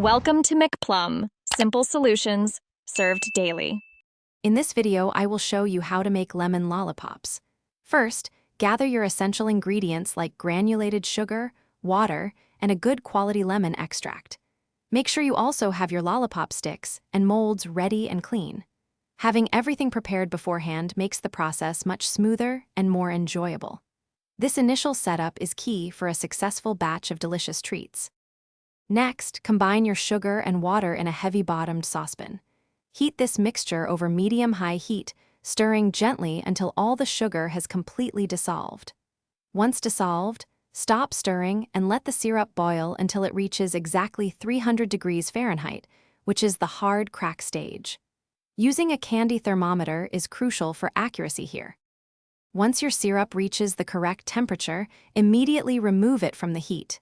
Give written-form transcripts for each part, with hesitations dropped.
Welcome to McPlum, simple solutions served daily. In this video, I will show you how to make lemon lollipops. First, gather your essential ingredients like granulated sugar, water, and a good quality lemon extract. Make sure you also have your lollipop sticks and molds ready and clean. Having everything prepared beforehand makes the process much smoother and more enjoyable. This initial setup is key for a successful batch of delicious treats. Next, combine your sugar and water in a heavy-bottomed saucepan. Heat this mixture over medium-high heat, stirring gently until all the sugar has completely dissolved. Once dissolved, stop stirring and let the syrup boil until it reaches exactly 300 degrees Fahrenheit, which is the hard crack stage. Using a candy thermometer is crucial for accuracy here. Once your syrup reaches the correct temperature, immediately remove it from the heat.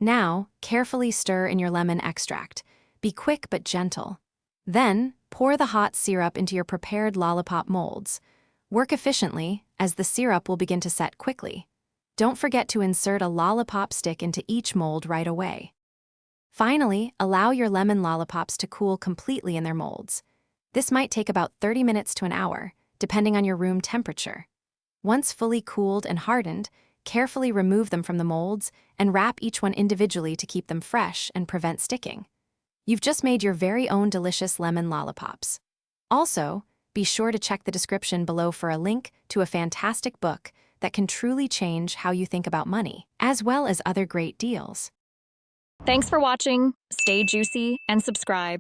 Now, carefully stir in your lemon extract. Be quick but gentle. Then, pour the hot syrup into your prepared lollipop molds. Work efficiently, as the syrup will begin to set quickly. Don't forget to insert a lollipop stick into each mold right away. Finally, allow your lemon lollipops to cool completely in their molds. This might take about 30 minutes to an hour, depending on your room temperature. Once fully cooled and hardened, carefully remove them from the molds and wrap each one individually to keep them fresh and prevent sticking. You've just made your very own delicious lemon lollipops. Also, be sure to check the description below for a link to a fantastic book that can truly change how you think about money, as well as other great deals. Thanks for watching. Stay juicy and subscribe.